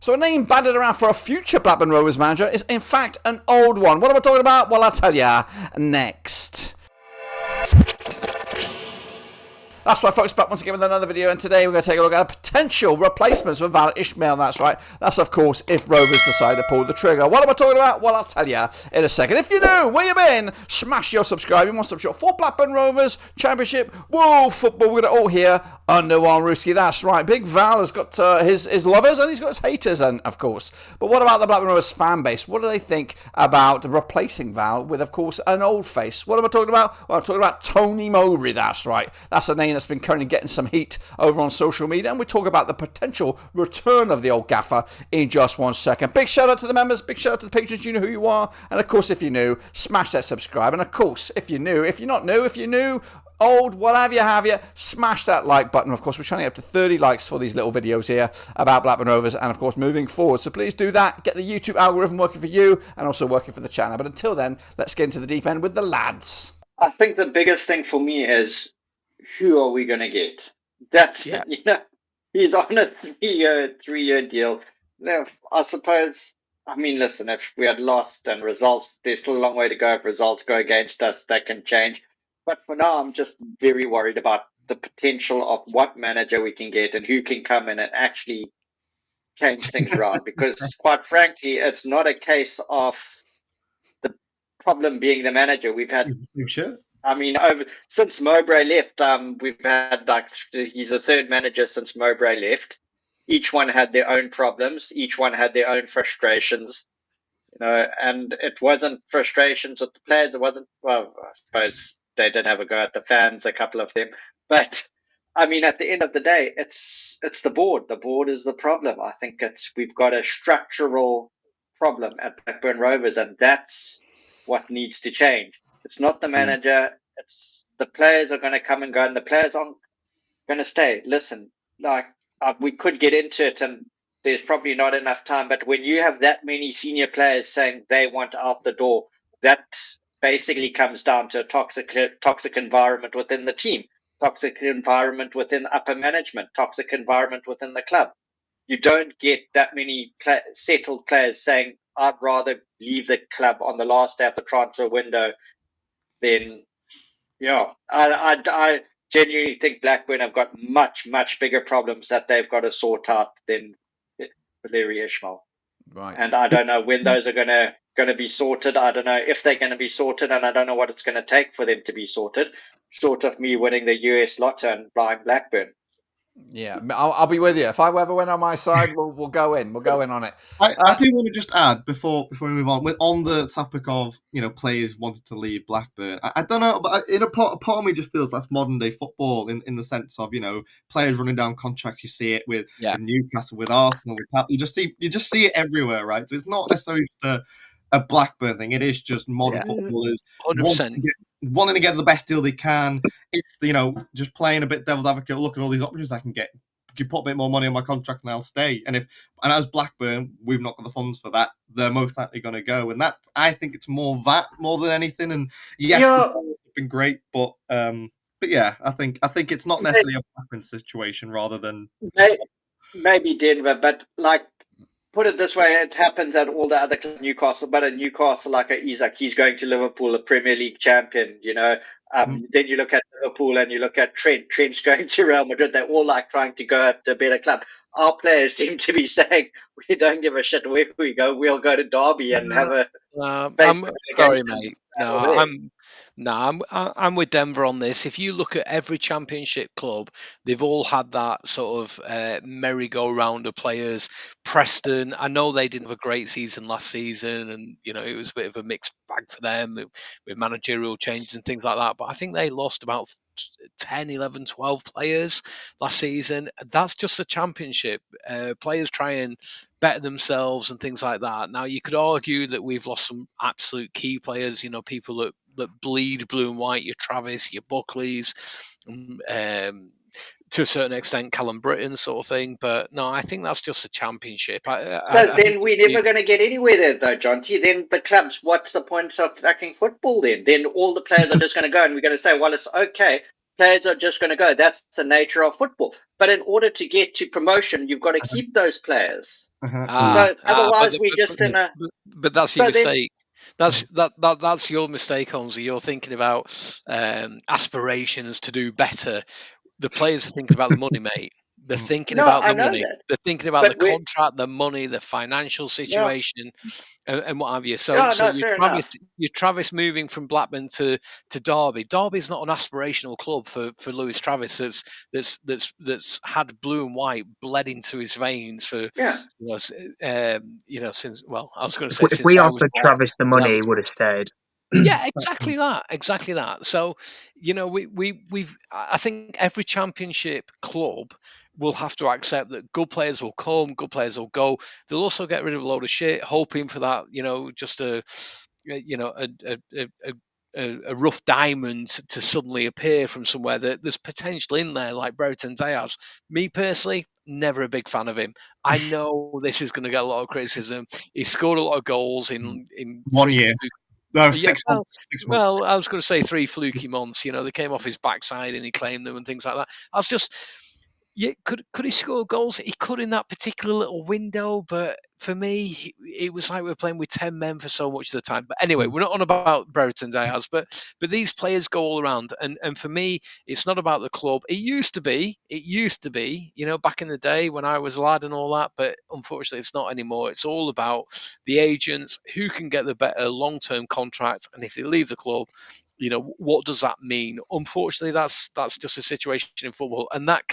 So a name banded around for a future Blackburn Rovers manager is in fact an old one. What am I talking about? Well, I'll tell ya next. That's right, folks, back once again with another video, and today we're going to take a look at potential replacements for Val Ishmael. That's right. That's, of course, if Rovers decide to pull the trigger. What am I talking about? Well, I'll tell you in a second. If you're new, where you been? Smash your subscribing. One stop shop for Blackburn Rovers Championship. Whoa, football. We're going to all hear under one Ruski. That's right. Big Val has got his lovers and he's got his haters, and of course. But what about the Blackburn Rovers fan base? What do they think about replacing Val with, of course, an old face? What am I talking about? Well, I'm talking about Tony Mowbray. That's right. That's a name that's been currently getting some heat over on social media, and we talk about the potential return of the old gaffer in just 1 second. Big shout out to the members, big shout out to the patrons. You know who you are, and of course, if you're new, smash that subscribe, and of course, if you're new, if you're not new, if you're new, old, whatever you have you, smash that like button. Of course, we're trying to get up to 30 likes for these little videos here about Blackburn Rovers, and of course, moving forward. So please do that. Get the YouTube algorithm working for you and also working for the channel. But until then, let's get into the deep end with the lads. I think the biggest thing for me is, who are we going to get? That's, he's on a three-year deal. Now, I suppose, listen, if we had lost and results, there's still a long way to go. If results go against us, that can change. But for now, I'm just very worried about the potential of what manager we can get and who can come in and actually change things around. Because quite frankly, it's not a case of the problem being the manager. We've had... Sure. Since Mowbray left, we've had he's a third manager since Mowbray left. Each one had their own problems. Each one had their own frustrations, and it wasn't frustrations with the players. It wasn't, well, I suppose they did have a go at the fans, a couple of them. But, at the end of the day, it's the board. The board is the problem. I think we've got a structural problem at Blackburn Rovers, and that's what needs to change. It's not the manager. It's the players are going to come and go, and the players aren't going to stay. Listen, we could get into it, and there's probably not enough time. But when you have that many senior players saying they want out the door, that basically comes down to a toxic environment within the team, toxic environment within upper management, toxic environment within the club. You don't get that many settled players saying, I'd rather leave the club on the last day of the transfer window. Then, I genuinely think Blackburn have got much, much bigger problems that they've got to sort out than Valeri Ishmael. Right. And I don't know when those are going to be sorted. I don't know if they're going to be sorted, and I don't know what it's going to take for them to be sorted. Short of me winning the US Lotto and buying Blackburn. Yeah, I'll be with you. If I ever win on my side, we'll go in. We'll go in on it. I do want to just add before we move on the topic of players wanted to leave Blackburn. I don't know, but in a part of me just feels that's modern day football in the sense of players running down contracts. You see it with Newcastle, with Arsenal, with you just see it everywhere, right? So it's not necessarily a Blackburn thing. It is just modern footballers 100%. Wanting to get the best deal they can. If just playing a bit devil's advocate, look at all these options I can get. You put a bit more money on my contract and I'll stay. And as Blackburn, we've not got the funds for that. They're most likely going to go, and I think it's more than anything. And yes, it's been great, but yeah, I think it's not necessarily a Blackburn situation rather than maybe Denver, but put it this way, it happens at all the other clubs, Newcastle, but at Newcastle, like Isaac, he's going to Liverpool, a Premier League champion, Then you look at Liverpool and you look at Trent's going to Real Madrid. They're all trying to go up to a better club. Our players seem to be saying, we don't give a shit where we go. We'll go to Derby and have a... I'm sorry, mate. I'm with Denver on this. If you look at every championship club, they've all had that sort of merry-go-round of players. Preston, I know they didn't have a great season last season, and it was a bit of a mixed bag for them with managerial changes and things like that. But I think they lost about 10, 11, 12 players last season. That's just a championship. Players try and better themselves and things like that. Now, you could argue that we've lost some absolute key players, people that bleed blue and white, your Travis, your Buckleys, to a certain extent, Callum Britton sort of thing. But no, I think that's just a championship. Then we're never going to get anywhere there, though, John T. Then the clubs, what's the point of fucking football then? Then all the players are just going to go, and we're going to say, well, it's okay. players are just going to go. That's the nature of football. But in order to get to promotion, you've got to keep those players. So otherwise, we're just in a. But that's your So then, mistake. That's your mistake, Holmesy. You're thinking about aspirations to do better. The players are thinking about the money, mate. They're thinking no, about I the know money. that. They're thinking about the But contract, the money, the financial yeah, situation, and what have you. So, yeah, so no, fair enough. you're Travis moving from Blackburn to Derby. Derby's not an aspirational club for Lewis Travis. That's had blue and white bled into his veins for Yeah, since, well, I was going to say If since we I was offered born. Travis the But that money, was he would have stayed. yeah, exactly that. So, we've. I think every championship club will have to accept that good players will come, good players will go. They'll also get rid of a load of shit, hoping for that, just a rough diamond to suddenly appear from somewhere that there's potential in there, like Brereton Diaz. Me personally, never a big fan of him. I know this is going to get a lot of criticism. He scored a lot of goals in 1 year. No, yeah, 6 months. 6 months. well, I was going to say 3 fluky months. They came off his backside and he claimed them and things like that. I was just, yeah, could he score goals? He could in that particular little window, but for me, it was like we were playing with 10 men for so much of the time. But anyway, we're not on about Brereton Diaz, but these players go all around, and for me, it's not about the club. It used to be, back in the day when I was a lad and all that, but unfortunately, it's not anymore. It's all about the agents who can get the better long-term contracts, and if they leave the club, what does that mean? Unfortunately, that's just a situation in football, and that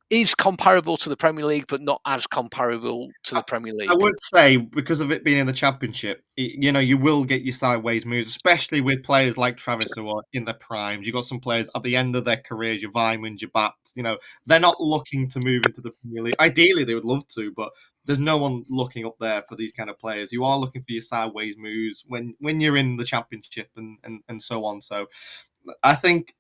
is comparable to the Premier League, but not as comparable to the Premier I League. would say because of it being in the Championship, you will get your sideways moves, especially with players like Travis who are in their primes. You got some players at the end of their career, your Vymans, your Bats. They're not looking to move into the Premier League. Ideally, they would love to, but there's no one looking up there for these kind of players. You are looking for your sideways moves when you're in the Championship and so on. So I think,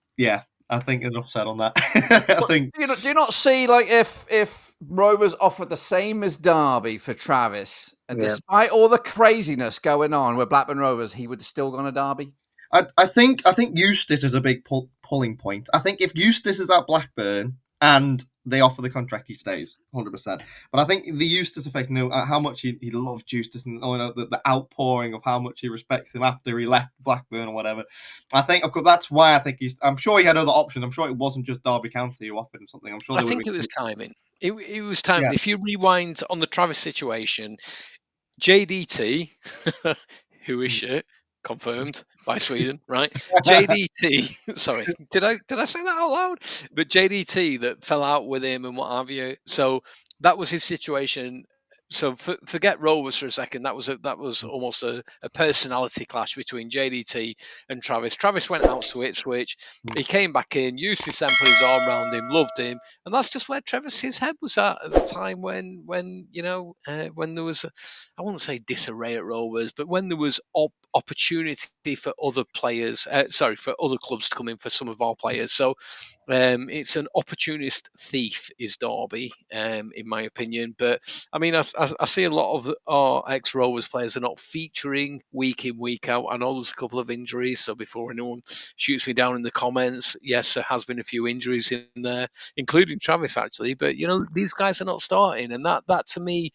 I think enough said on that. I think. Do you not see, like, if Rovers offered the same as Derby for Travis, and Yeah. despite all the craziness going on with Blackburn Rovers, he would have still gone to Derby? I think Eustace is a big pulling point. I think if Eustace is at Blackburn and they offer the contract, he stays 100%. But I think the Eustace effect, how much he loved Eustace and the outpouring of how much he respects him after he left Blackburn or whatever. I think, of course, that's why I think I'm sure he had other options. I'm sure it wasn't just Derby County who offered him something. I'm sure I think it was timing. It was timing. Yeah. If you rewind on the Travis situation, JDT, who is shit, confirmed by Sweden, right? JDT, sorry, did I say that out loud? But JDT that fell out with him and what have you. So that was his situation. So forget Rovers for a second. That was almost a personality clash between JDT and Travis. Travis went out to Ipswich. He came back in. Eustace then put his arm around him, loved him, and that's just where Travis's head was at the time when when there was, I wouldn't say disarray at Rovers, but when there was opportunity for other players, for other clubs to come in for some of our players. So it's an opportunist thief, is Derby, in my opinion. But I mean, I see a lot of our ex-Rovers players are not featuring week in, week out. I know there's a couple of injuries, so before anyone shoots me down in the comments, yes, there has been a few injuries in there, including Travis actually. But these guys are not starting, and that to me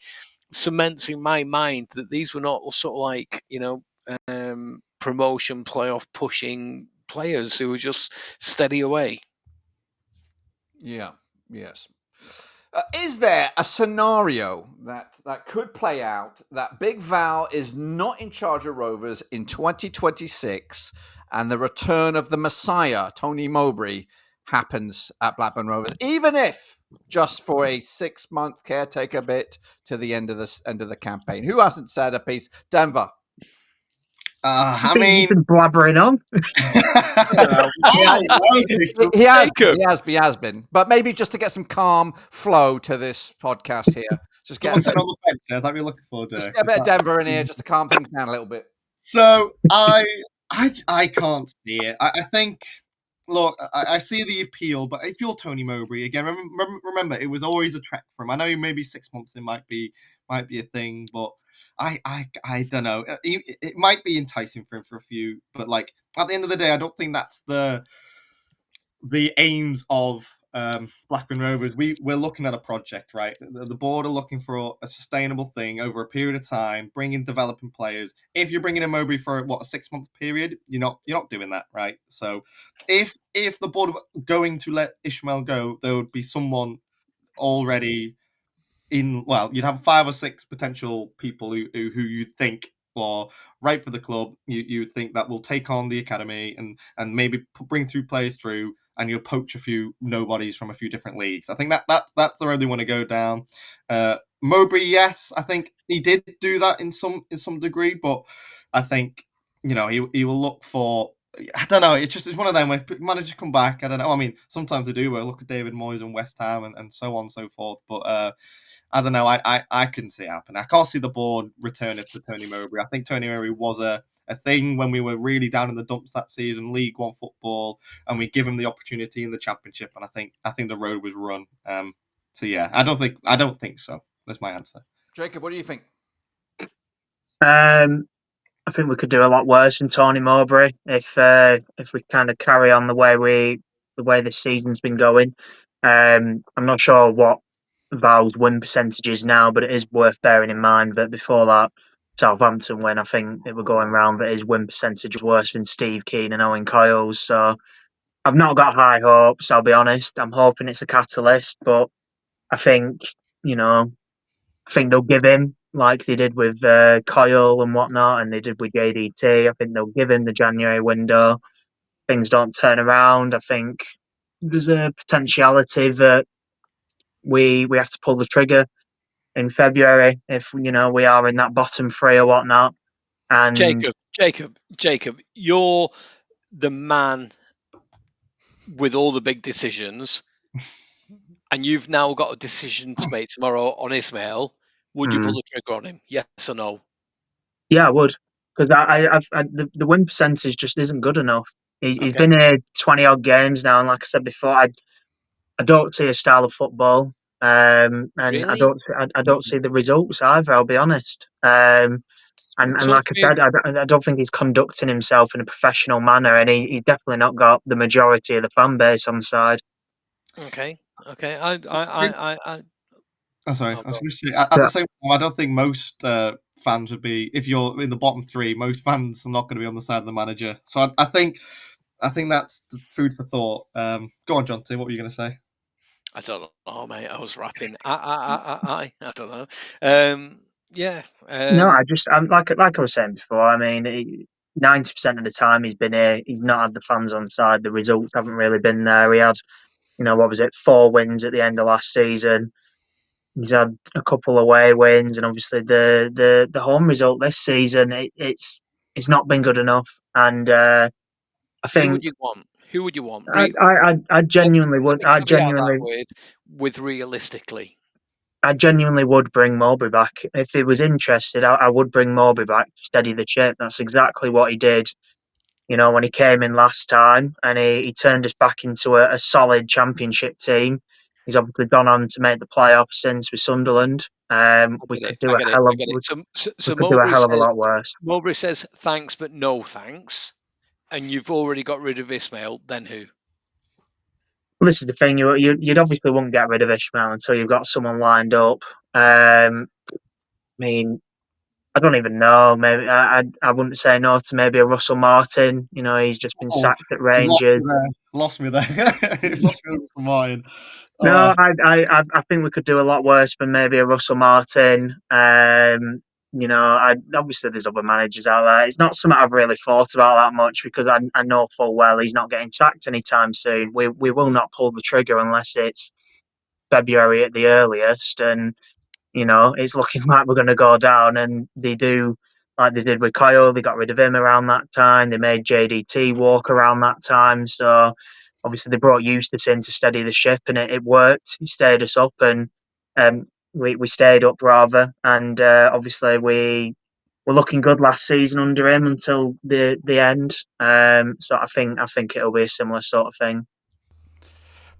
cements in my mind that these were not sort of like promotion playoff pushing players who were just steady away. Yeah. Yes. Is there a scenario that could play out that Big Val is not in charge of Rovers in 2026 and the return of the Messiah, Tony Mowbray, happens at Blackburn Rovers, even if just for a 6-month caretaker bit to the end of the campaign? Who hasn't said a piece? Denver. I You've mean, been blabbering on. He has been, but maybe just to get some calm flow to this podcast here. Just get someone said on the fence there. Is that what you're looking for, just Dirk? get a bit of Denver in here just to calm things down a little bit. So I can't see it. I think. Look, I see the appeal, but if you're Tony Mowbray again, remember it was always a trek for him. I know maybe 6 months it might be a thing, but I don't know. It might be enticing for him for a few, but like at the end of the day, I don't think that's the the aims of Blackburn Rovers, we're looking at a project, right? The board are looking for a sustainable thing over a period of time, bringing developing players. If you're bringing in Mowbray for a 6-month period, you're not doing that, right? So if the board were going to let Ishmael go, there would be someone already you'd have 5 or 6 potential people who you think are right for the club. You think that will take on the academy and maybe bring through players through, and you'll poach a few nobodies from a few different leagues. I think that's the road they want to go down. Mowbray, yes, I think he did do that in some degree, but I think he will look for. I don't know. It's one of them where managers come back. I don't know. I mean, sometimes they do. Look at David Moyes and West Ham and so on and so forth. But I don't know. I couldn't see it happen. I can't see the board return it to Tony Mowbray. I think Tony Mowbray was a thing when we were really down in the dumps that season, League One football, and we give him the opportunity in the Championship. And I think the road was run. So yeah, I don't think so. That's my answer. Jacob, what do you think? I think we could do a lot worse than Tony Mowbray if we kind of carry on the way this season's been going. I'm not sure what Val's win percentage is now, but it is worth bearing in mind that before that Southampton win, I think it were going round that his win percentage was worse than Steve Keane and Owen Coyle's. So I've not got high hopes, I'll be honest. I'm hoping it's a catalyst, but I think, they'll give him like they did with Coyle and whatnot, and they did with JDT. I think they'll give him the January window. Things don't turn around. I think there's a potentiality that we have to pull the trigger in February if we are in that bottom three or whatnot. And Jacob, you're the man with all the big decisions, and you've now got a decision to make tomorrow on Ismail. Would you pull the trigger on him? Yes or no? Yeah, I would, because the win percentage just isn't good enough. He's Okay. been here 20 odd games now, and like I said before, I don't see a style of football, and Really? I don't see the results either. I'll be honest. And Talk like to I me. said, I don't think he's conducting himself in a professional manner, and he's definitely not got the majority of the fan base on side. Okay. I'm sorry. Oh, I was go. going to say, at the same time, I don't think most fans would be. If you're in the bottom three, most fans are not going to be on the side of the manager. So I think that's the food for thought. Go on, John T. What were you going to say? I don't know, mate. I was rapping. I don't know. Yeah. No, I'm like I was saying before. I mean, 90% of the time he's been here, he's not had the fans on side. The results haven't really been there. He had, what was it, 4 wins at the end of last season. He's had a couple away wins, and obviously the home result this season, it's not been good enough. And I Who would think you want? Who would you want? I genuinely Let would. me caveat that with realistically. I genuinely would bring Mowbray back. If he was interested, I would bring Mowbray back to steady the ship. That's exactly what he did, when he came in last time, and he turned us back into a solid championship team. He's obviously gone on to make the playoffs since with Sunderland. We could do I a get it. hell I of get it. we So could do a hell of a lot worse. Mowbray says thanks, but no thanks, and you've already got rid of Ismail. Then who? Well, this is the thing. You'd obviously wouldn't get rid of Ishmael until you've got someone lined up. I mean, I don't even know. Maybe I wouldn't say no to maybe a Russell Martin. He's just been sacked at Rangers. Lost me there. Lost me with some mine. No, I think we could do a lot worse than maybe a Russell Martin. Obviously there's other managers out there. It's not something I've really thought about that much because I know full well he's not getting sacked anytime soon. We will not pull the trigger unless it's February at the earliest, and it's looking like we're going to go down. And they do, like they did with Kyle, they got rid of him around that time. They made JDT walk around that time. So obviously they brought Eustace in to steady the ship, and it worked. He stayed us up, and we stayed up rather. And obviously we were looking good last season under him until the end. So I think it'll be a similar sort of thing.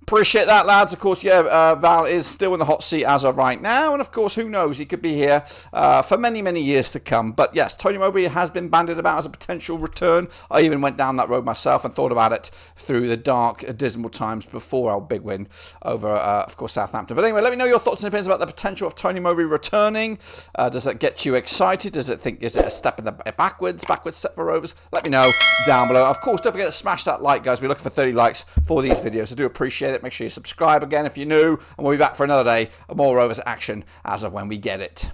Appreciate that, lads. Of course, yeah, Val is still in the hot seat as of right now, and of course, who knows, he could be here for many, many years to come. But yes, Tony Mowbray has been bandied about as a potential return. I even went down that road myself and thought about it through the dark, dismal times before our big win over, of course, Southampton. But anyway, let me know your thoughts and opinions about the potential of Tony Mowbray returning. Does that get you excited? Is it a step in the backwards step for Rovers? Let me know down below. Of course, don't forget to smash that like, guys. We're looking for 30 likes for these videos. I do appreciate it. Make sure you subscribe again if you're new, and we'll be back for another day of more Rovers action as of when we get it.